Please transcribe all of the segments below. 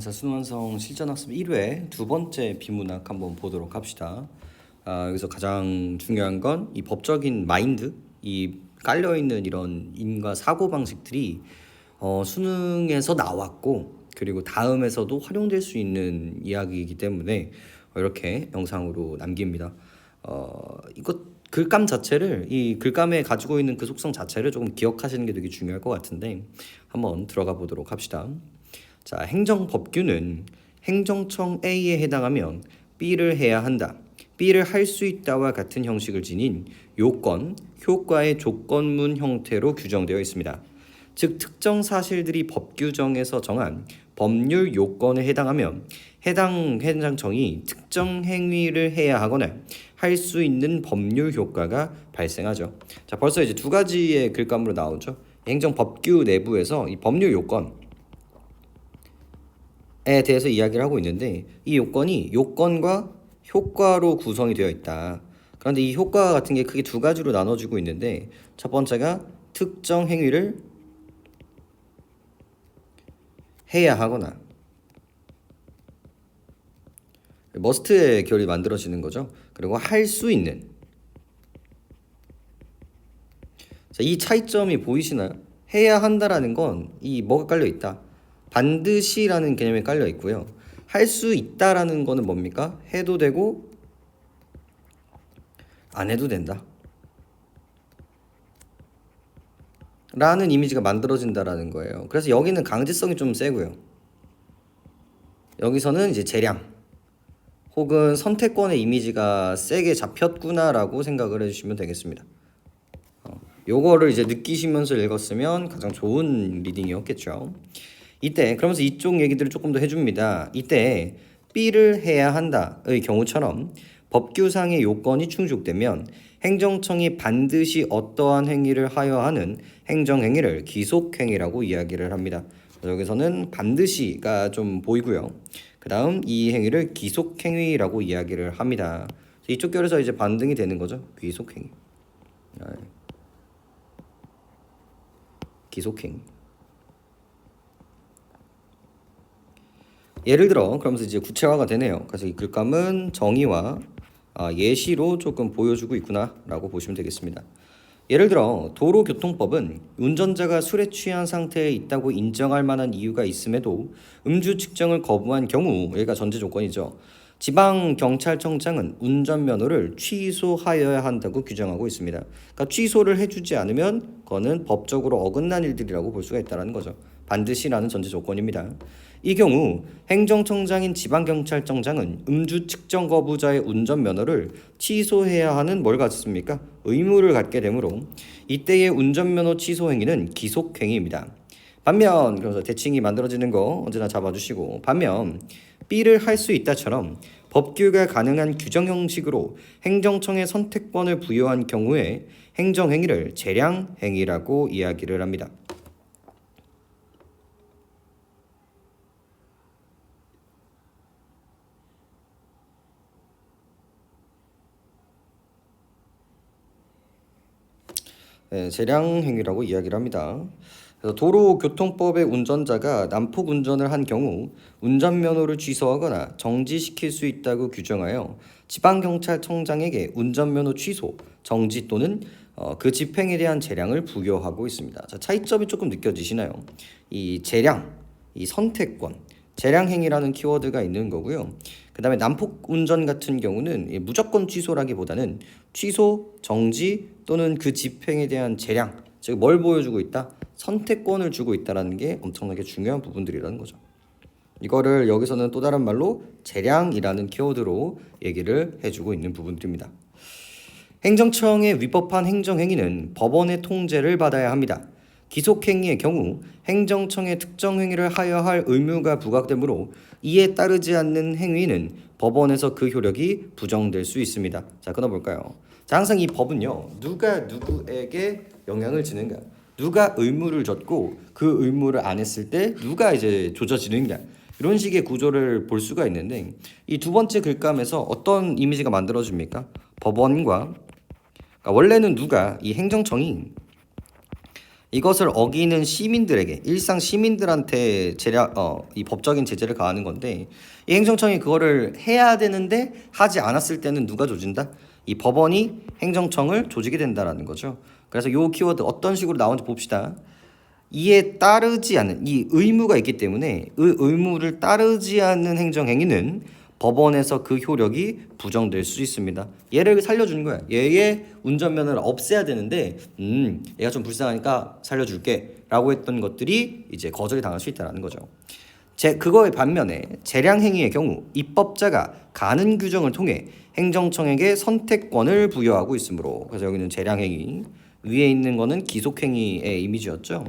자, 수능완성 실전학습 1회 두 번째 비문학 한번 보도록 합시다. 여기서 가장 중요한 건 이 법적인 마인드, 이 깔려있는 이런 인과 사고 방식들이 수능에서 나왔고, 그리고 다음에서도 활용될 수 있는 이야기이기 때문에 이렇게 영상으로 남깁니다. 이것 글감 자체를, 이 글감에 가지고 있는 그 속성 자체를 조금 기억하시는 게 되게 중요할 것 같은데 한번 들어가 보도록 합시다. 자, 행정법규는 행정청 A에 해당하면 B를 해야 한다. B를 할 수 있다와 같은 형식을 지닌 요건, 효과의 조건문 형태로 규정되어 있습니다. 즉, 특정 사실들이 법규정에서 정한 법률 요건에 해당하면 해당 행정청이 특정 행위를 해야 하거나 할 수 있는 법률 효과가 발생하죠. 자, 벌써 이제 두 가지의 글감으로 나오죠. 행정법규 내부에서 이 법률 요건에 대해서 이야기를 하고 있는데, 이 요건이 요건과 효과로 구성이 되어 있다. 그런데 이 효과 같은 게 크게 두 가지로 나눠지고 있는데, 첫 번째가 특정 행위를 해야 하거나, 머스트의 결이 만들어지는 거죠. 그리고 할 수 있는. 자, 이 차이점이 보이시나요? 해야 한다라는 건 이 뭐가 깔려 있다. 반드시라는 개념이 깔려 있고요. 할 수 있다라는 거는 뭡니까? 해도 되고 안 해도 된다. 라는 이미지가 만들어진다라는 거예요. 그래서 여기는 강제성이 좀 세고요. 여기서는 이제 재량 혹은 선택권의 이미지가 세게 잡혔구나라고 생각을 해주시면 되겠습니다. 요거를 이제 느끼시면서 읽었으면 가장 좋은 리딩이었겠죠. 이때 그러면서 이쪽 얘기들을 조금 더 해줍니다. 이때 B를 해야 한다의 경우처럼 법규상의 요건이 충족되면 행정청이 반드시 어떠한 행위를 하여 하는 행정행위를 기속행위라고 이야기를 합니다. 여기서는 반드시가 좀 보이고요. 그 다음 이 행위를 기속행위라고 이야기를 합니다. 이쪽 결에서 이제 반등이 되는 거죠. 기속행위. 기속행위. 예를 들어 그러면서 이제 구체화가 되네요. 그래서 이 글감은 정의와 예시로 조금 보여주고 있구나라고 보시면 되겠습니다. 예를 들어 도로교통법은 운전자가 술에 취한 상태에 있다고 인정할 만한 이유가 있음에도 음주 측정을 거부한 경우, 여기가 전제 조건이죠. 지방경찰청장은 운전면허를 취소하여야 한다고 규정하고 있습니다. 그러니까 취소를 해주지 않으면 그거는 법적으로 어긋난 일들이라고 볼 수가 있다는 거죠. 반드시라는 전제 조건입니다. 이 경우 행정청장인 지방경찰청장은 음주 측정 거부자의 운전면허를 취소해야 하는 뭘 갖습니까? 의무를 갖게 되므로 이때의 운전면허 취소 행위는 기속행위입니다. 반면 그래서 대칭이 만들어지는 거 언제나 잡아주시고, 반면 B를 할 수 있다처럼 법규가 가능한 규정 형식으로 행정청에 선택권을 부여한 경우에 행정행위를 재량행위라고 이야기를 합니다. 재량행위라고 이야기를 합니다. 그래서 도로교통법의 운전자가 난폭 운전을 한 경우 운전면허를 취소하거나 정지시킬 수 있다고 규정하여 지방경찰청장에게 운전면허 취소, 정지 또는 그 집행에 대한 재량을 부여하고 있습니다. 자, 차이점이 조금 느껴지시나요? 이 재량, 이 선택권, 재량행위라는 키워드가 있는 거고요. 그 다음에 난폭 운전 같은 경우는 무조건 취소라기보다는 취소, 정지 또는 그 집행에 대한 재량, 즉 뭘 보여주고 있다? 선택권을 주고 있다는 게 엄청나게 중요한 부분들이라는 거죠. 이거를 여기서는 또 다른 말로 재량이라는 키워드로 얘기를 해주고 있는 부분들입니다. 행정청에 위법한 행정행위는 법원의 통제를 받아야 합니다. 기속행위의 경우 행정청에 특정 행위를 하여야 할 의무가 부과되므로 이에 따르지 않는 행위는 법원에서 그 효력이 부정될 수 있습니다. 자, 끊어볼까요? 자, 항상 이 법은요, 누가 누구에게 영향을 주는가, 누가 의무를 줬고 그 의무를 안 했을 때 누가 이제 조져지는가, 이런 식의 구조를 볼 수가 있는데, 이 두 번째 글감에서 어떤 이미지가 만들어집니까? 법원과, 그러니까 원래는 누가, 이 행정청이 이것을 어기는 시민들에게 일상 시민들한테 이 법적인 제재를 가하는 건데 이 행정청이 그거를 해야 되는데 하지 않았을 때는 누가 조진다? 이 법원이 행정청을 조지게 된다라는 거죠. 그래서 요 키워드 어떤 식으로 나오는지 봅시다. 이에 따르지 않는 이 의무가 있기 때문에 그 의무를 따르지 않는 행정행위는 법원에서 그 효력이 부정될 수 있습니다. 얘를 살려주는 거야. 얘의 운전면허를 없애야 되는데 얘가 좀 불쌍하니까 살려줄게 라고 했던 것들이 이제 거절이 당할 수 있다는 거죠. 그거의 반면에 재량행위의 경우 입법자가 가는 규정을 통해 행정청에게 선택권을 부여하고 있으므로, 그래서 여기는 재량행위, 위에 있는 거는 기속행위의 이미지였죠.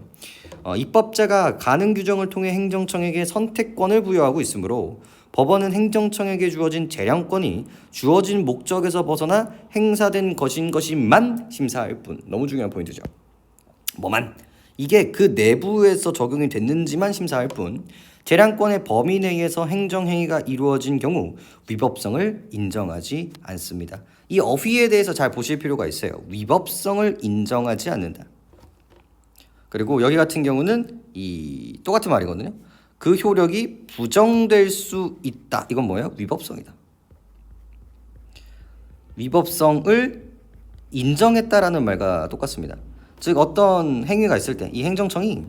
입법자가 가능 규정을 통해 행정청에게 선택권을 부여하고 있으므로 법원은 행정청에게 주어진 재량권이 주어진 목적에서 벗어나 행사된 것인만 심사할 뿐. 너무 중요한 포인트죠. 뭐만? 이게 그 내부에서 적용이 됐는지만 심사할 뿐, 재량권의 범위 내에서 행정행위가 이루어진 경우 위법성을 인정하지 않습니다. 이 어휘에 대해서 잘 보실 필요가 있어요. 위법성을 인정하지 않는다. 그리고 여기 같은 경우는 이 똑같은 말이거든요. 그 효력이 부정될 수 있다. 이건 뭐예요? 위법성이다. 위법성을 인정했다라는 말과 똑같습니다. 즉 어떤 행위가 있을 때 이 행정청이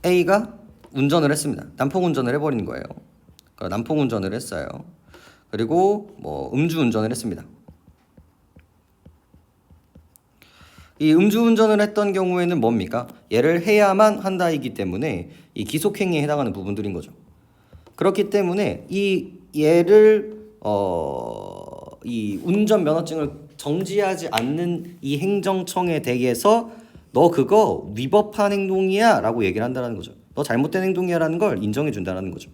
A가 운전을 했습니다. 난폭운전을 해버리는 거예요. 난폭운전을 했어요. 그리고 뭐 음주운전을 했습니다. 이 음주운전을 했던 경우에는 뭡니까? 얘를 해야만 한다이기 때문에 이 기속행위에 해당하는 부분들인 거죠. 그렇기 때문에 이 얘를 이 운전면허증을 정지하지 않는 이 행정청에 대해서 너 그거 위법한 행동이야 라고 얘기를 한다는 거죠. 너 잘못된 행동이야 라는 걸 인정해 준다는 거죠.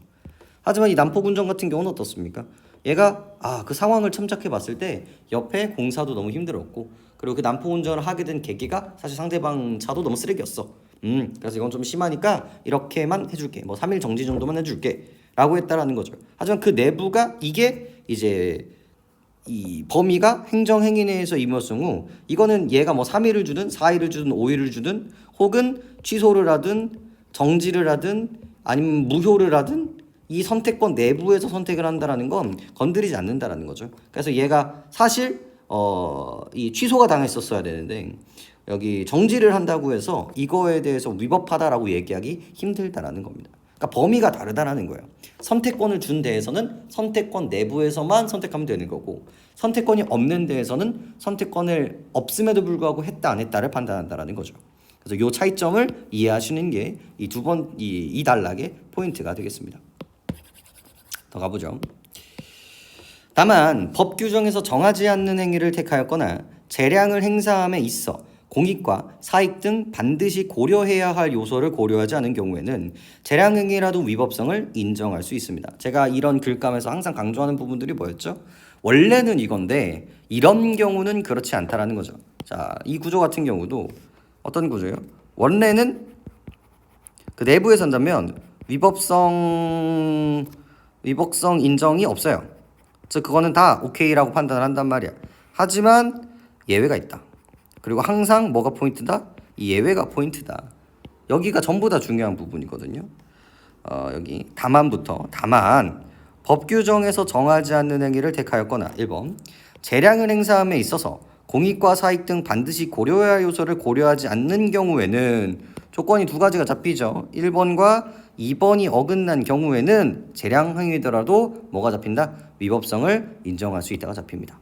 하지만 이 난폭운전 같은 경우는 어떻습니까? 얘가 그 상황을 참작해 봤을 때 옆에 공사도 너무 힘들었고, 그리고 그 난폭운전을 하게 된 계기가 사실 상대방 차도 너무 쓰레기였어. 그래서 이건 좀 심하니까 이렇게만 해줄게. 뭐 3일 정지 정도만 해줄게 라고 했다라는 거죠. 하지만 그 내부가 이게 이제 이 범위가 행정행위 내에서 임했을 경우 이거는 얘가 뭐 3일을 주든 4일을 주든 5일을 주든 혹은 취소를 하든 정지를 하든 아니면 무효를 하든 이 선택권 내부에서 선택을 한다라는 건 건드리지 않는다라는 거죠. 그래서 얘가 사실 이 취소가 당했었어야 되는데 여기 정지를 한다고 해서 이거에 대해서 위법하다라고 얘기하기 힘들다라는 겁니다. 그러니까 범위가 다르다라는 거예요. 선택권을 준 데에서는 선택권 내부에서만 선택하면 되는 거고, 선택권이 없는 데에서는 선택권을 없음에도 불구하고 했다 안 했다를 판단한다라는 거죠. 그래서 이 차이점을 이해하시는 게 이 단락의 포인트가 되겠습니다. 더 가보죠. 다만 법 규정에서 정하지 않는 행위를 택하였거나 재량을 행사함에 있어 공익과 사익 등 반드시 고려해야 할 요소를 고려하지 않은 경우에는 재량행위라도 위법성을 인정할 수 있습니다. 제가 이런 글감에서 항상 강조하는 부분들이 뭐였죠? 원래는 이건데 이런 경우는 그렇지 않다라는 거죠. 자, 이 구조 같은 경우도 어떤 구조예요? 원래는 그 내부에서 한다면 위법성 인정이 없어요. 즉 그거는 다 오케이라고 판단을 한단 말이야. 하지만 예외가 있다. 그리고 항상 뭐가 포인트다? 이 예외가 포인트다. 여기가 전부 다 중요한 부분이거든요. 여기 다만 법 규정에서 정하지 않는 행위를 택하였거나 1번 재량을 행사함에 있어서 공익과 사익 등 반드시 고려해야 할 요소를 고려하지 않는 경우에는 조건이 두 가지가 잡히죠. 1번과 2번이 어긋난 경우에는 재량 행위더라도 뭐가 잡힌다? 위법성을 인정할 수 있다가 잡힙니다.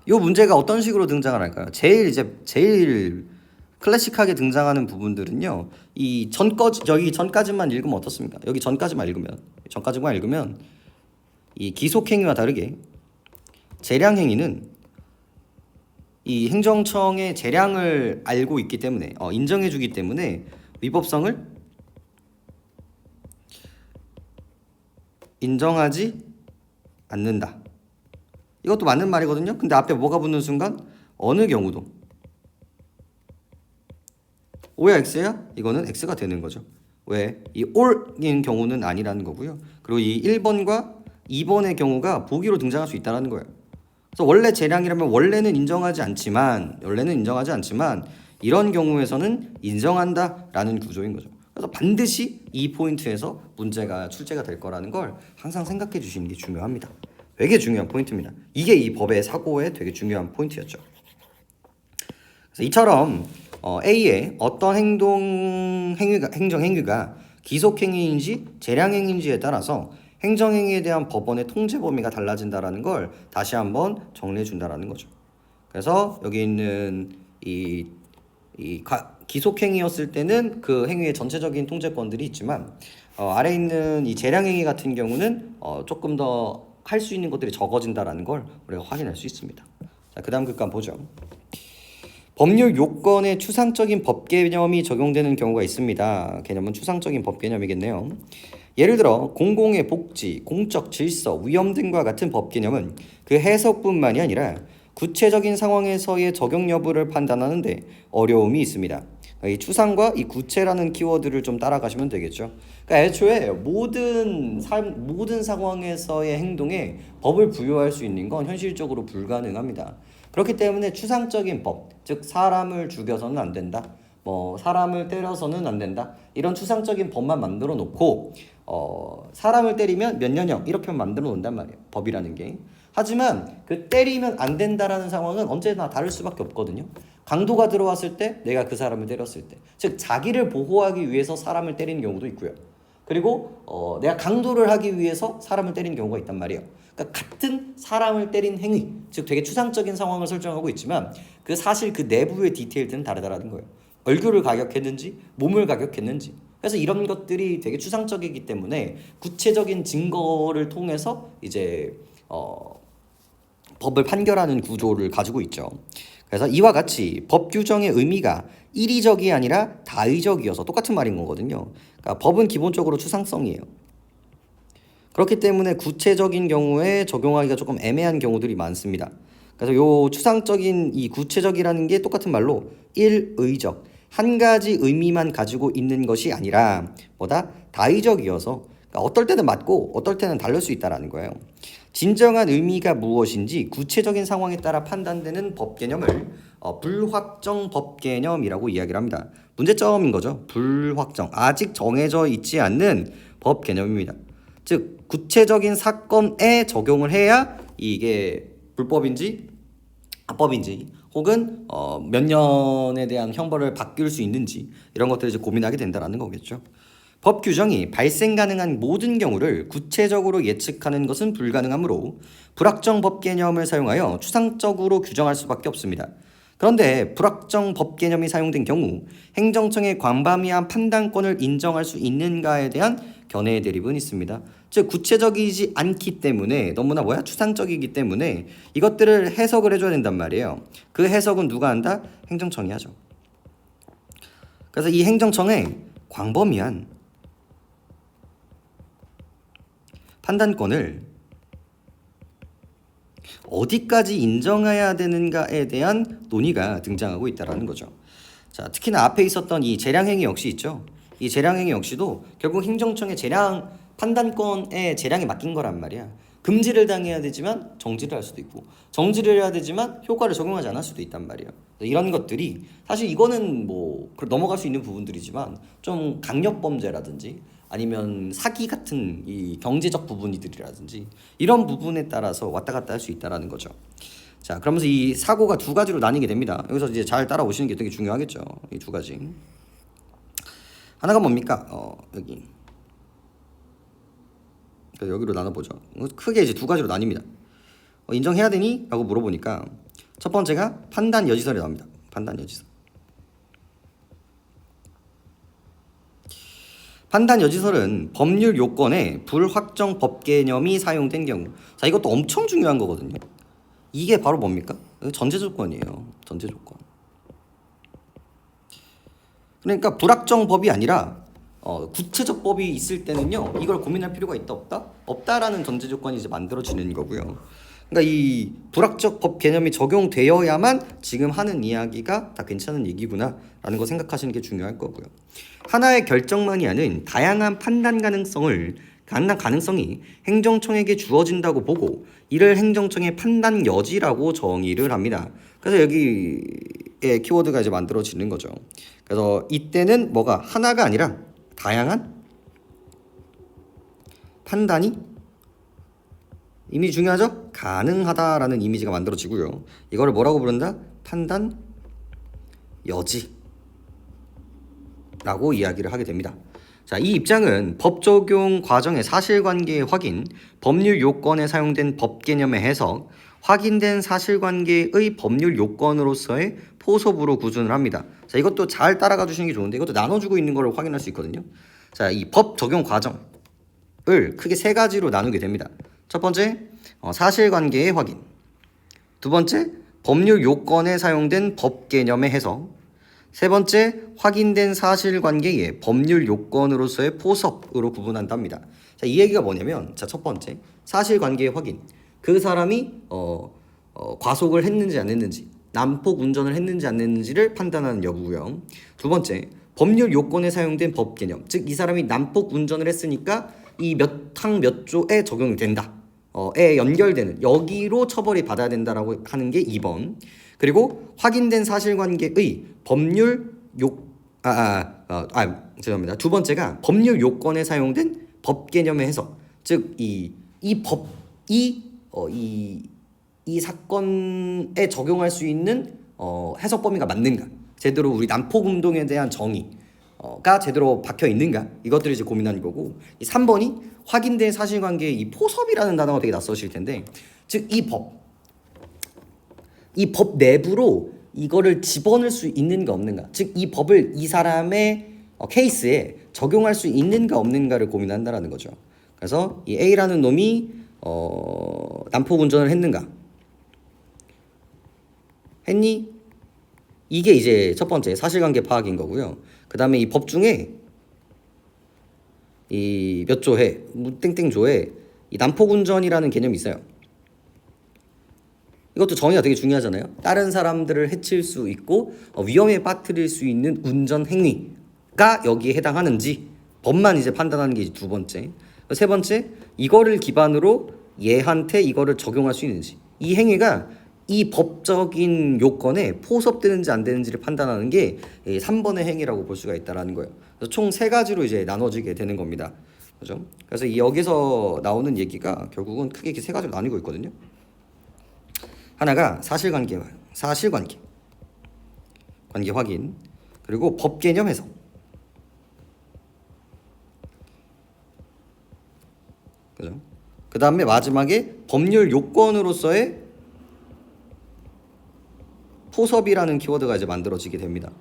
이 문제가 어떤 식으로 등장을 할까요? 제일 클래식하게 등장하는 부분들은요. 여기 전까지만 읽으면 어떻습니까? 여기 전까지만 읽으면 이 기속행위와 다르게 재량행위는 이 행정청의 재량을 알고 있기 때문에 인정해주기 때문에 위법성을 인정하지 않는다. 이것도 맞는 말이거든요. 근데 앞에 뭐가 붙는 순간 어느 경우도 O야 X야? 이거는 X가 되는 거죠. 왜? 이 or인 경우는 아니라는 거고요. 그리고 이 1번과 2번의 경우가 보기로 등장할 수 있다는 거예요. 그래서 원래 재량이라면 원래는 인정하지 않지만 이런 경우에서는 인정한다라는 구조인 거죠. 그래서 반드시 이 포인트에서 문제가 출제가 될 거라는 걸 항상 생각해 주시는 게 중요합니다. 되게 중요한 포인트입니다. 이게 이 법의 사고의 되게 중요한 포인트였죠. 그래서 이처럼 A의 어떤 행정행위가 기속행위인지 재량행위인지에 따라서 행정행위에 대한 법원의 통제 범위가 달라진다라는 걸 다시 한번 정리해 준다라는 거죠. 그래서 여기 있는 기속행위였을 때는 그 행위의 전체적인 통제권들이 있지만 아래 있는 이 재량행위 같은 경우는 조금 더 할 수 있는 것들이 적어진다라는 걸 우리가 확인할 수 있습니다. 자, 그다음 글감 보죠. 법률 요건에 추상적인 법 개념이 적용되는 경우가 있습니다. 개념은 추상적인 법 개념이겠네요. 예를 들어 공공의 복지, 공적 질서, 위험 등과 같은 법 개념은 그 해석뿐만이 아니라 구체적인 상황에서의 적용 여부를 판단하는데 어려움이 있습니다. 이 추상과 이 구체라는 키워드를 좀 따라가시면 되겠죠. 그러니까 애초에 모든 상황에서의 행동에 법을 부여할 수 있는 건 현실적으로 불가능합니다. 그렇기 때문에 추상적인 법, 즉 사람을 죽여서는 안 된다, 사람을 때려서는 안 된다, 이런 추상적인 법만 만들어 놓고 사람을 때리면 몇 년형 이렇게 만들어 놓는단 말이에요. 법이라는 게. 하지만 그 때리면 안 된다라는 상황은 언제나 다를 수밖에 없거든요. 강도가 들어왔을 때 내가 그 사람을 때렸을 때, 즉 자기를 보호하기 위해서 사람을 때리는 경우도 있고요. 그리고 내가 강도를 하기 위해서 사람을 때리는 경우가 있단 말이에요. 그러니까 같은 사람을 때린 행위, 즉 되게 추상적인 상황을 설정하고 있지만 사실 그 내부의 디테일들은 다르다라는 거예요. 얼굴을 가격했는지 몸을 가격했는지. 그래서 이런 것들이 되게 추상적이기 때문에 구체적인 증거를 통해서 이제 법을 판결하는 구조를 가지고 있죠. 그래서 이와 같이 법 규정의 의미가 일의적이 아니라 다의적이어서 똑같은 말인 거거든요. 그러니까 법은 기본적으로 추상성이에요. 그렇기 때문에 구체적인 경우에 적용하기가 조금 애매한 경우들이 많습니다. 그래서 요 추상적인 이 구체적이라는 게 똑같은 말로 일의적, 한 가지 의미만 가지고 있는 것이 아니라 다의적이어서 그러니까 어떨 때는 맞고 어떨 때는 다를 수 있다라는 거예요. 진정한 의미가 무엇인지 구체적인 상황에 따라 판단되는 법 개념을 불확정 법 개념이라고 이야기를 합니다. 문제점인 거죠. 불확정, 아직 정해져 있지 않는 법 개념입니다. 즉 구체적인 사건에 적용을 해야 이게 불법인지 합법인지 혹은 몇 년에 대한 형벌을 바뀔 수 있는지 이런 것들을 이제 고민하게 된다는 거겠죠. 법 규정이 발생 가능한 모든 경우를 구체적으로 예측하는 것은 불가능하므로 불확정 법 개념을 사용하여 추상적으로 규정할 수밖에 없습니다. 그런데 불확정 법 개념이 사용된 경우 행정청의 광범위한 판단권을 인정할 수 있는가에 대한 견해의 대립은 있습니다. 즉 구체적이지 않기 때문에 너무나 추상적이기 때문에 이것들을 해석을 해줘야 된단 말이에요. 그 해석은 누가 한다? 행정청이 하죠. 그래서 이 행정청의 광범위한 판단권을 어디까지 인정해야 되는가에 대한 논의가 등장하고 있다는 거죠. 자, 특히나 앞에 있었던 이 재량행위 역시 있죠. 이 재량행위 역시도 결국 행정청의 재량 판단권에 재량이 맡긴 거란 말이야. 금지를 당해야 되지만 정지를 할 수도 있고 정지를 해야 되지만 효과를 적용하지 않을 수도 있단 말이야. 이런 것들이 사실 이거는 넘어갈 수 있는 부분들이지만 좀 강력범죄라든지 아니면 사기 같은 이 경제적 부분이들이라든지 이런 부분에 따라서 왔다 갔다 할 수 있다라는 거죠. 자, 그러면서 이 사고가 두 가지로 나뉘게 됩니다. 여기서 이제 잘 따라오시는 게 되게 중요하겠죠. 이 두 가지. 하나가 뭡니까? 여기로 나눠보죠. 크게 이제 두 가지로 나뉩니다. 인정해야 되니? 라고 물어보니까 첫 번째가 판단 여지설이 나옵니다. 판단 여지설. 판단 여지설은 법률 요건에 불확정 법 개념이 사용된 경우. 자, 이것도 엄청 중요한 거거든요. 이게 바로 뭡니까? 전제 조건이에요. 전제 조건. 그러니까 불확정 법이 아니라 구체적 법이 있을 때는요, 이걸 고민할 필요가 있다 없다? 없다라는 전제 조건이 이제 만들어지는 거고요. 그러니까 이 불확정 법 개념이 적용되어야만 지금 하는 이야기가 다 괜찮은 얘기구나라는 거 생각하시는 게 중요할 거고요. 하나의 결정만이 아닌 다양한 판단 가능성을 가능성이 행정청에게 주어진다고 보고 이를 행정청의 판단 여지라고 정의를 합니다. 그래서 여기에 키워드가 이제 만들어지는 거죠. 그래서 이때는 뭐가 하나가 아니라 다양한 판단이 이미지 중요하죠? 가능하다라는 이미지가 만들어지고요. 이거를 뭐라고 부른다? 판단 여지라고 이야기를 하게 됩니다. 자, 이 입장은 법 적용 과정의 사실관계의 확인, 법률 요건에 사용된 법 개념의 해석, 확인된 사실관계의 법률 요건으로서의 포섭으로 구분을 합니다. 자, 이것도 잘 따라가 주시는 게 좋은데 이것도 나눠주고 있는 걸 확인할 수 있거든요. 자, 이 법 적용 과정을 크게 세 가지로 나누게 됩니다. 첫 번째, 사실관계의 확인. 두 번째, 법률 요건에 사용된 법 개념의 해석. 세 번째, 확인된 사실관계의 법률 요건으로서의 포섭으로 구분한답니다. 자, 이 얘기가 뭐냐면, 자, 첫 번째, 사실관계의 확인. 그 사람이 과속을 했는지 안 했는지, 난폭 운전을 했는지 안 했는지를 판단하는 여부고요. 두 번째, 법률 요건에 사용된 법 개념. 즉, 이 사람이 난폭 운전을 했으니까 이 몇 항 몇 조에 적용이 된다. 에 연결되는 여기로 처벌이 받아야 된다라고 하는 게 2번. 그리고 확인된 사실관계의 법률 죄송합니다. 두 번째가 법률 요건에 사용된 법 개념의 해석. 즉 이 사건에 적용할 수 있는 해석 범위가 맞는가? 제대로 우리 난폭 운동에 대한 정의가 제대로 박혀 있는가? 이것들을 이제 고민하는 거고. 이 3번이 확인된 사실관계의 이 포섭이라는 단어가 되게 낯서실 텐데, 즉 이 법 내부로 이거를 집어넣을 수 있는가 없는가, 즉 이 법을 이 사람의 케이스에 적용할 수 있는가 없는가를 고민한다라는 거죠. 그래서 이 A라는 놈이 난폭 운전을 했는가? 했니? 이게 이제 첫 번째 사실관계 파악인 거고요. 그 다음에 이 법 중에 이 몇 조에 땡땡 조에 이 난폭 운전이라는 개념이 있어요. 이것도 정의가 되게 중요하잖아요. 다른 사람들을 해칠 수 있고 위험에 빠뜨릴 수 있는 운전 행위가 여기에 해당하는지 법만 이제 판단하는 게 두 번째. 세 번째, 이거를 기반으로 얘한테 이거를 적용할 수 있는지, 이 행위가 이 법적인 요건에 포섭되는지 안 되는지를 판단하는 게 3번의 행위라고 볼 수가 있다라는 거예요. 그래서 총 세 가지로 이제 나눠지게 되는 겁니다. 그죠? 그래서 여기서 나오는 얘기가 결국은 크게 이렇게 세 가지로 나뉘고 있거든요. 하나가 사실관계 관계 확인, 그리고 법 개념 해석, 그죠? 그 다음에 마지막에 법률 요건으로서의 포섭이라는 키워드가 이제 만들어지게 됩니다.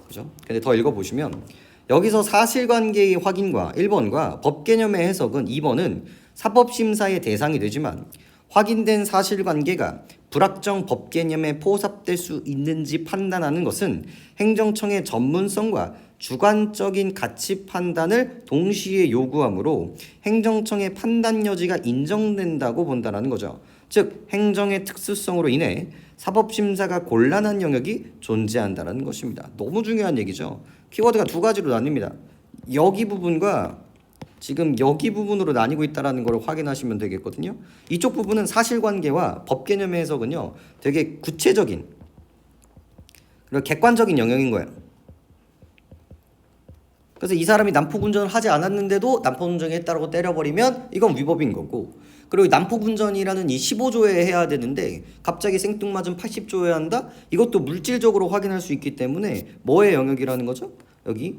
그죠? 근데 더 읽어보시면 여기서 사실관계의 확인과 1번과 법 개념의 해석은 2번은 사법심사의 대상이 되지만 확인된 사실관계가 불확정 법 개념에 포섭될 수 있는지 판단하는 것은 행정청의 전문성과 주관적인 가치 판단을 동시에 요구하므로 행정청의 판단 여지가 인정된다고 본다는 거죠. 즉 행정의 특수성으로 인해 사법심사가 곤란한 영역이 존재한다는 것입니다. 너무 중요한 얘기죠. 키워드가 두 가지로 나뉩니다. 여기 부분과 지금 여기 부분으로 나뉘고 있다는 걸 확인하시면 되겠거든요. 이쪽 부분은 사실관계와 법 개념의 해석은요, 되게 구체적인 그리고 객관적인 영역인 거예요. 그래서 이 사람이 난폭 운전을 하지 않았는데도 난폭 운전을 했다고 때려버리면 이건 위법인 거고, 그리고 난폭 운전이라는 이 15조에 해야 되는데 갑자기 생뚱맞은 80조에 한다? 이것도 물질적으로 확인할 수 있기 때문에 뭐의 영역이라는 거죠? 여기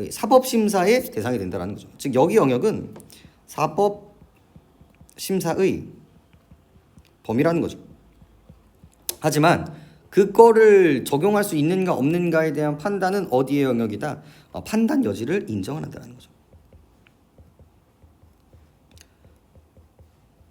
사법심사의 대상이 된다는 거죠. 즉 여기 영역은 사법심사의 범위라는 거죠. 하지만 그거를 적용할 수 있는가 없는가에 대한 판단은 어디의 영역이다? 판단 여지를 인정한다는 거죠.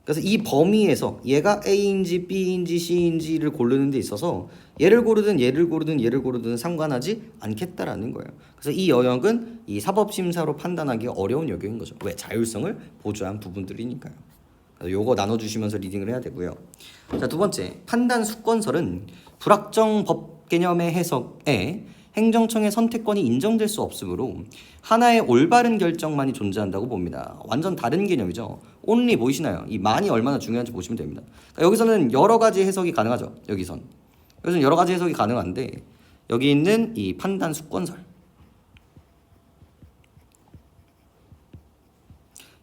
그래서 이 범위에서 얘가 A인지 B인지 C인지를 고르는 데 있어서 얘를 고르든 상관하지 않겠다라는 거예요. 그래서 이 영역은 이 사법심사로 판단하기 어려운 영역인 거죠. 왜? 자율성을 보조한 부분들이니까요. 그래서 요거 나눠주시면서 리딩을 해야 되고요. 자, 두 번째, 판단 수권설은 불확정 법 개념의 해석에 행정청의 선택권이 인정될 수 없으므로 하나의 올바른 결정만이 존재한다고 봅니다. 완전 다른 개념이죠. only 보이시나요? 이 만이 얼마나 중요한지 보시면 됩니다. 그러니까 여기서는 여러 가지 해석이 가능하죠. 여기서는 여러 가지 해석이 가능한데 여기 있는 이 판단 수권설,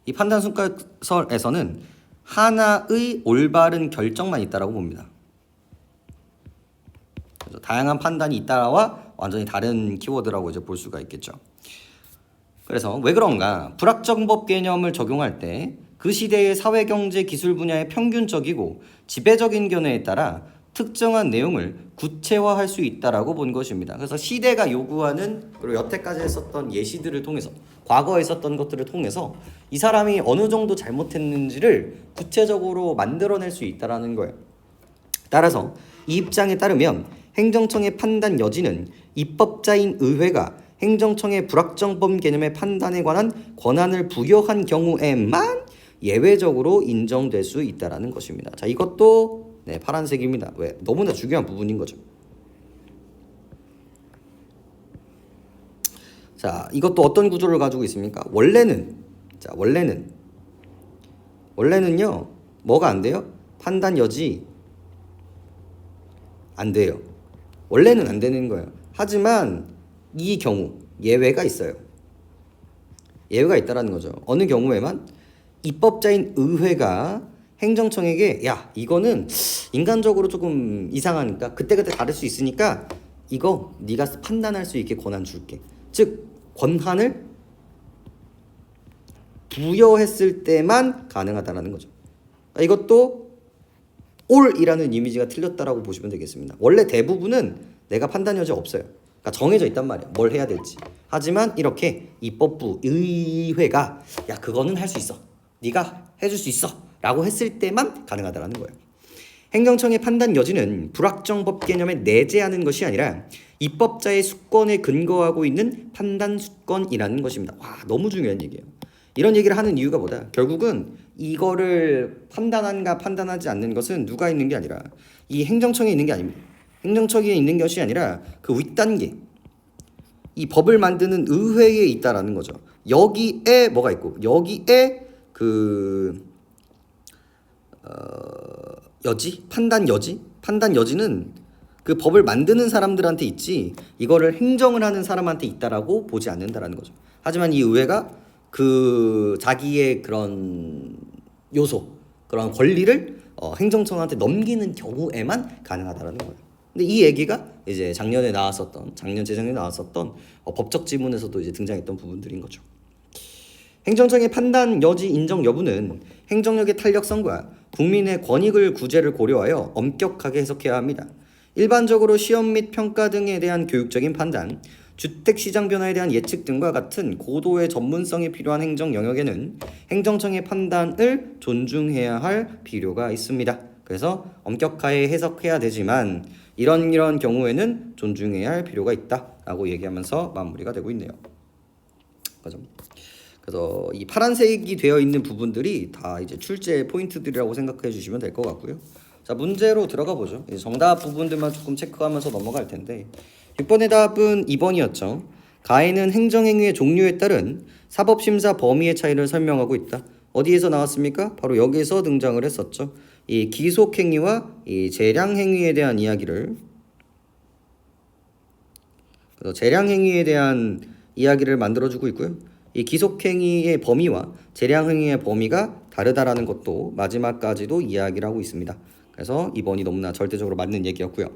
이 판단 수권설에서는 하나의 올바른 결정만 있다라고 봅니다. 그래서 다양한 판단이 있다와 완전히 다른 키워드라고 이제 볼 수가 있겠죠. 그래서 왜 그런가? 불확정법 개념을 적용할 때 그 시대의 사회, 경제, 기술 분야의 평균적이고 지배적인 견해에 따라 특정한 내용을 구체화할 수 있다라고 본 것입니다. 그래서 시대가 요구하는, 그리고 여태까지 했었던 예시들을 통해서, 과거에 있었던 것들을 통해서 이 사람이 어느 정도 잘못했는지를 구체적으로 만들어낼 수 있다라는 거예요. 따라서 이 입장에 따르면 행정청의 판단 여지는 입법자인 의회가 행정청의 불확정법 개념의 판단에 관한 권한을 부여한 경우에만 예외적으로 인정될 수 있다라는 것입니다. 자, 이것도 파란색입니다. 왜? 너무나 중요한 부분인 거죠. 자, 이것도 어떤 구조를 가지고 있습니까? 원래는요, 뭐가 안 돼요? 판단 여지 안 돼요. 원래는 안 되는 거예요. 하지만 이 경우 예외가 있어요. 예외가 있다라는 거죠. 어느 경우에만 입법자인 의회가 행정청에게 야, 이거는 인간적으로 조금 이상하니까 그때그때 다를 수 있으니까 이거 네가 판단할 수 있게 권한 줄게. 즉 권한을 부여했을 때만 가능하다라는 거죠. 이것도 올이라는 이미지가 틀렸다라고 보시면 되겠습니다. 원래 대부분은 내가 판단 여지 없어요. 그러니까 정해져 있단 말이야. 뭘 해야 될지. 하지만 이렇게 입법부 의회가 야, 그거는 할 수 있어. 네가 해줄 수 있어. 라고 했을 때만 가능하다라는 거예요. 행정청의 판단 여지는 불확정법 개념에 내재하는 것이 아니라 입법자의 수권에 근거하고 있는 판단 수권이라는 것입니다. 와, 너무 중요한 얘기예요. 이런 얘기를 하는 이유가 뭐다? 결국은 이거를 판단한가 판단하지 않는 것은 누가 있는 게 아니라 이 행정청에 있는 게 아닙니다. 행정청에 있는 것이 아니라 그 윗단계, 이 법을 만드는 의회에 있다라는 거죠. 여기에 뭐가 있고 여기에 판단 여지는 그 법을 만드는 사람들한테 있지 이거를 행정을 하는 사람한테 있다라고 보지 않는다라는 거죠. 하지만 이 의회가 그 자기의 그런 요소, 그런 권리를 행정청한테 넘기는 경우에만 가능하다라는 거예요. 근데 이 얘기가 이제 재작년에 나왔었던 법적 지문에서도 이제 등장했던 부분들인 거죠. 행정청의 판단 여지 인정 여부는 행정력의 탄력성과 국민의 권익을 구제를 고려하여 엄격하게 해석해야 합니다. 일반적으로 시험 및 평가 등에 대한 교육적인 판단, 주택시장 변화에 대한 예측 등과 같은 고도의 전문성이 필요한 행정 영역에는 행정청의 판단을 존중해야 할 필요가 있습니다. 그래서 엄격하게 해석해야 되지만 이런 경우에는 존중해야 할 필요가 있다라고 얘기하면서 마무리가 되고 있네요. 그죠? 그래서 이 파란색이 되어 있는 부분들이 다 이제 출제 포인트들이라고 생각해 주시면 될 것 같고요. 자, 문제로 들어가 보죠. 정답 부분들만 조금 체크하면서 넘어갈 텐데 6번의 답은 2번이었죠. 가해는 행정행위의 종류에 따른 사법심사 범위의 차이를 설명하고 있다. 어디에서 나왔습니까? 바로 여기서 등장을 했었죠. 이 기속행위와 이 재량행위에 대한 이야기를, 그래서 재량행위에 대한 이야기를 만들어주고 있고요. 이 기속행위의 범위와 재량행위의 범위가 다르다라는 것도 마지막까지도 이야기를 하고 있습니다. 그래서 2번이 너무나 절대적으로 맞는 얘기였고요.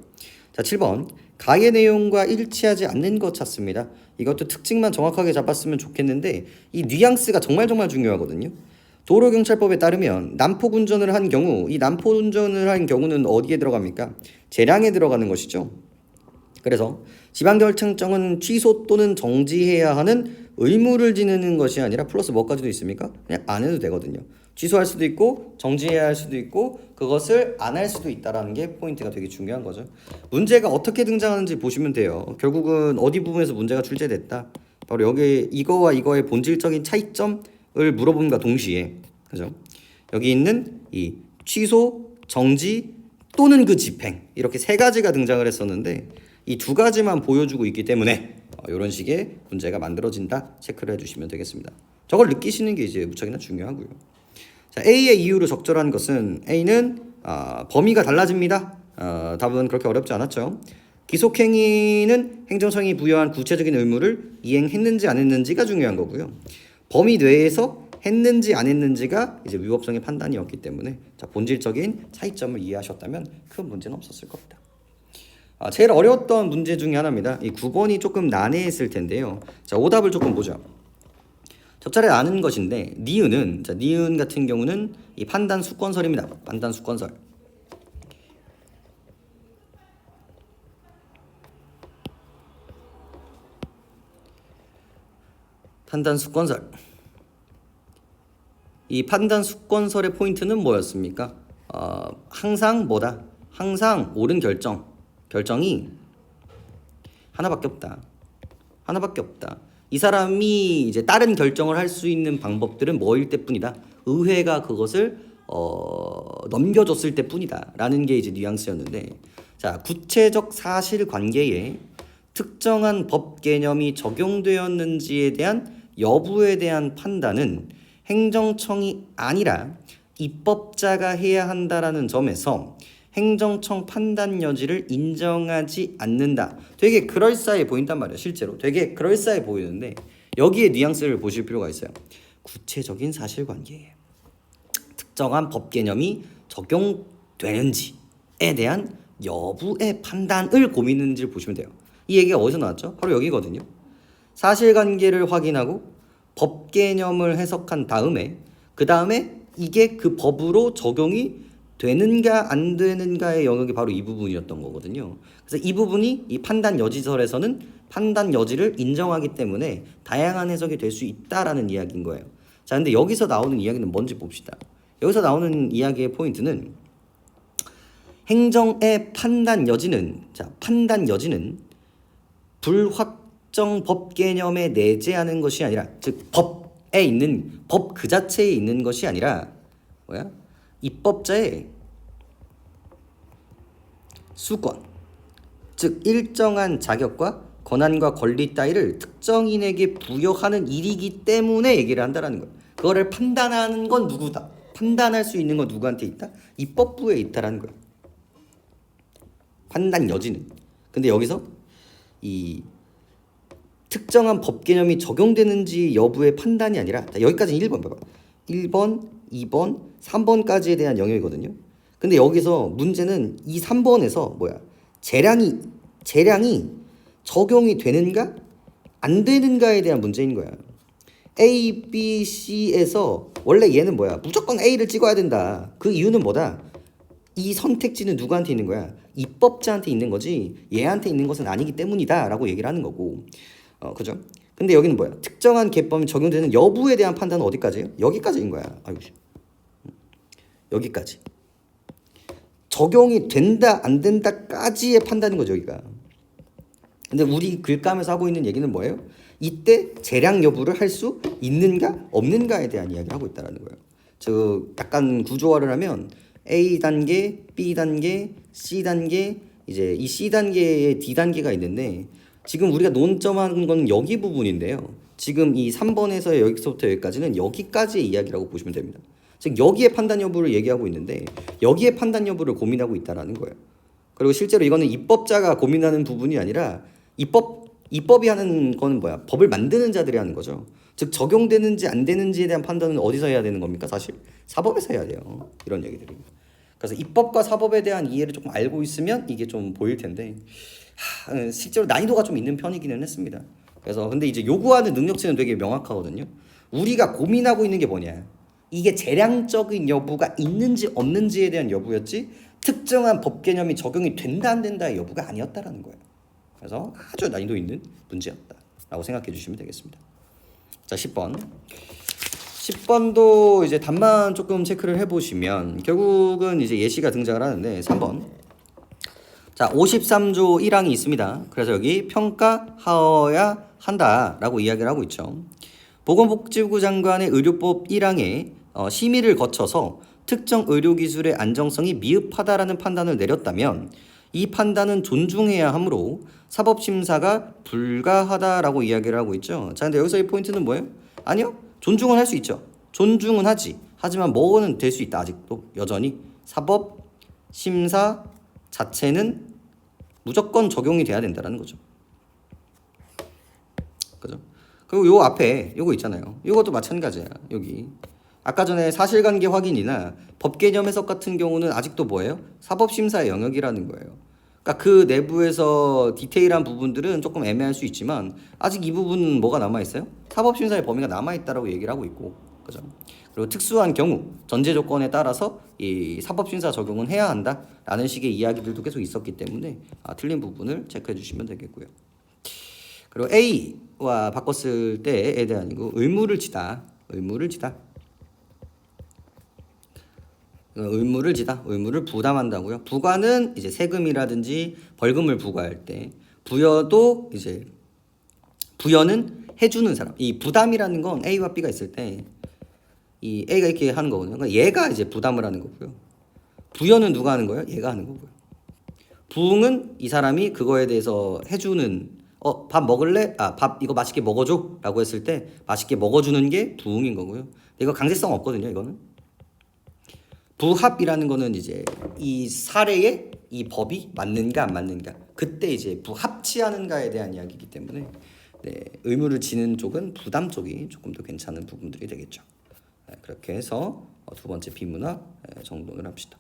자, 7번 가해 내용과 일치하지 않는 것 찾습니다. 이것도 특징만 정확하게 잡았으면 좋겠는데 이 뉘앙스가 정말 중요하거든요. 도로경찰법에 따르면 난폭운전을 한 경우, 이 난폭운전을 한 경우는 어디에 들어갑니까? 재량에 들어가는 것이죠. 그래서 지방경찰청은 취소 또는 정지해야 하는 의무를 지니는 것이 아니라 플러스 뭐까지도 있습니까? 그냥 안 해도 되거든요. 취소할 수도 있고 정지해야 할 수도 있고 그것을 안 할 수도 있다라는 게 포인트가 되게 중요한 거죠. 문제가 어떻게 등장하는지 보시면 돼요. 결국은 어디 부분에서 문제가 출제됐다. 바로 여기 이거와 이거의 본질적인 차이점을 물어봄과 동시에, 그죠? 여기 있는 이 취소, 정지 또는 그 집행, 이렇게 세 가지가 등장을 했었는데 이 두 가지만 보여주고 있기 때문에 이런 식의 문제가 만들어진다 체크를 해주시면 되겠습니다. 저걸 느끼시는 게 이제 무척이나 중요하고요. 자, A의 이유로 적절한 것은 A는 범위가 달라집니다. 답은 그렇게 어렵지 않았죠. 기속행위는 행정청이 부여한 구체적인 의무를 이행했는지 안 했는지가 중요한 거고요. 범위 내에서 했는지 안 했는지가 이제 위법성의 판단이었기 때문에 자, 본질적인 차이점을 이해하셨다면 큰 문제는 없었을 겁니다. 제일 어려웠던 문제 중에 하나입니다. 이 9번이 조금 난해했을 텐데요. 자, 오답을 조금 보죠. 적절히 아는 것인데 니은은 자, 니은 같은 경우는 이 판단 수권설입니다. 판단 수권설. 판단 수권설. 이 판단 수권설의 포인트는 뭐였습니까? 항상 뭐다? 항상 옳은 결정이 하나밖에 없다. 하나밖에 없다. 이 사람이 이제 다른 결정을 할 수 있는 방법들은 뭐일 때뿐이다. 의회가 그것을 넘겨줬을 때뿐이다. 라는 게 이제 뉘앙스였는데, 자, 구체적 사실관계에 특정한 법 개념이 적용되었는지에 대한 여부에 대한 판단은 행정청이 아니라 입법자가 해야 한다라는 점에서 행정청 판단 여지를 인정하지 않는다. 되게 그럴싸해 보인단 말이에요. 실제로 되게 그럴싸해 보이는데 여기에 뉘앙스를 보실 필요가 있어요. 구체적인 사실관계에 특정한 법 개념이 적용되는지에 대한 여부의 판단을 고민하는지를 보시면 돼요. 이 얘기가 어디서 나왔죠? 바로 여기거든요. 사실관계를 확인하고 법 개념을 해석한 다음에 그 다음에 이게 그 법으로 적용이 되는가 안 되는가의 영역이 바로 이 부분이었던 거거든요. 그래서 이 부분이 이 판단 여지설에서는 판단 여지를 인정하기 때문에 다양한 해석이 될 수 있다라는 이야기인 거예요. 자, 근데 여기서 나오는 이야기는 뭔지 봅시다. 여기서 나오는 이야기의 포인트는 행정의 판단 여지는 불확정 법 개념에 내재하는 것이 아니라 즉 법에 있는 법 그 자체에 있는 것이 아니라 입법자의 수권, 즉 일정한 자격과 권한과 권리 따위를 특정인에게 부여하는 일이기 때문에 얘기를 한다라는 거예요. 그거를 판단하는 건 누구다? 판단할 수 있는 건 누구한테 있다? 입법부에 있다라는 거예요. 판단 여지는. 근데 여기서 이 특정한 법 개념이 적용되는지 여부의 판단이 아니라 여기까지는 1번 봐봐. 1번, 2번, 3번까지에 대한 영역이거든요. 근데 여기서 문제는 이 3번에서 재량이 적용이 되는가 안 되는가에 대한 문제인 거야. A, B, C에서 원래 얘는 무조건 A를 찍어야 된다. 그 이유는 뭐다? 이 선택지는 누구한테 있는 거야? 입법자한테 있는 거지 얘한테 있는 것은 아니기 때문이다 라고 얘기를 하는 거고 그죠? 근데 여기는 특정한 개법이 적용되는 여부에 대한 판단은 어디까지예요? 여기까지인 거야. 여기까지. 적용이 된다 안 된다까지의 판단인 거죠 여기가. 근데 우리 글감에서 하고 있는 얘기는 뭐예요? 이때 재량 여부를 할 수 있는가 없는가에 대한 이야기를 하고 있다는 거예요. 즉 약간 구조화를 하면 A 단계, B 단계, C 단계, 이제 이 C 단계에 D 단계가 있는데 지금 우리가 논점하는 건 여기 부분인데요. 지금 이 3번에서 여기서부터 여기까지는 여기까지의 이야기라고 보시면 됩니다. 즉 여기에 판단 여부를 얘기하고 있는데 여기에 판단 여부를 고민하고 있다라는 거예요. 그리고 실제로 이거는 입법자가 고민하는 부분이 아니라 입법이 하는 거는 법을 만드는 자들이 하는 거죠. 즉 적용되는지 안 되는지에 대한 판단은 어디서 해야 되는 겁니까? 사실 사법에서 해야 돼요. 이런 얘기들이. 그래서 입법과 사법에 대한 이해를 조금 알고 있으면 이게 좀 보일 텐데 실제로 난이도가 좀 있는 편이기는 했습니다. 그래서 근데 이제 요구하는 능력치는 되게 명확하거든요. 우리가 고민하고 있는 게 뭐냐? 이게 재량적인 여부가 있는지 없는지에 대한 여부였지 특정한 법 개념이 적용이 된다 안 된다의 여부가 아니었다라는 거예요. 그래서 아주 난이도 있는 문제였다라고 생각해 주시면 되겠습니다. 자, 10번. 10번도 이제 답만 조금 체크를 해보시면 결국은 이제 예시가 등장을 하는데 3번. 자, 53조 1항이 있습니다. 그래서 여기 평가하여야 한다라고 이야기를 하고 있죠. 보건복지부 장관의 의료법 1항에 심의를 거쳐서 특정 의료기술의 안정성이 미흡하다라는 판단을 내렸다면 이 판단은 존중해야 하므로 사법심사가 불가하다라고 이야기를 하고 있죠. 자, 근데 여기서의 포인트는 뭐예요? 아니요. 존중은 할 수 있죠. 존중은 하지. 하지만 뭐는 될 수 있다. 아직도 여전히 사법심사 자체는 무조건 적용이 돼야 된다는 거죠. 그죠? 그리고 요 앞에 요거 있잖아요. 요것도 마찬가지야. 여기 아까 전에 사실관계 확인이나 법개념 해석 같은 경우는 아직도 뭐예요? 사법심사의 영역이라는 거예요. 그러니까 그 내부에서 디테일한 부분들은 조금 애매할 수 있지만 아직 이 부분은 뭐가 남아있어요? 사법심사의 범위가 남아있다라고 얘기를 하고 있고, 그죠? 그리고 특수한 경우 전제 조건에 따라서 이 사법심사 적용은 해야 한다라는 식의 이야기들도 계속 있었기 때문에 틀린 부분을 체크해 주시면 되겠고요. 그리고 A와 바꿨을 때에 대한 이거 의무를 지다. 의무를 부담한다고요. 부과는 이제 세금이라든지 벌금을 부과할 때, 부여도 이제 부여는 해주는 사람. 이 부담이라는 건 A와 B가 있을 때 이 A가 이렇게 하는 거거든요. 그러니까 얘가 이제 부담을 하는 거고요. 부여는 누가 하는 거예요? 얘가 하는 거고요. 부응은 이 사람이 그거에 대해서 해주는, 밥 먹을래? 밥 이거 맛있게 먹어줘 라고 했을 때 맛있게 먹어주는 게 부응인 거고요. 이거 강제성 없거든요. 이거는 부합이라는 거는 이제 이 사례에 이 법이 맞는가 안 맞는가, 그때 이제 부합치하는가에 대한 이야기이기 때문에 의무를 지는 쪽은 부담 쪽이 조금 더 괜찮은 부분들이 되겠죠. 그렇게 해서 두 번째 비문화 정돈을 합시다.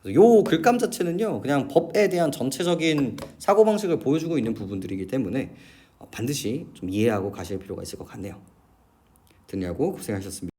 그래서 요 글감 자체는요, 그냥 법에 대한 전체적인 사고방식을 보여주고 있는 부분들이기 때문에 반드시 좀 이해하고 가실 필요가 있을 것 같네요. 듣느라고 고생하셨습니다.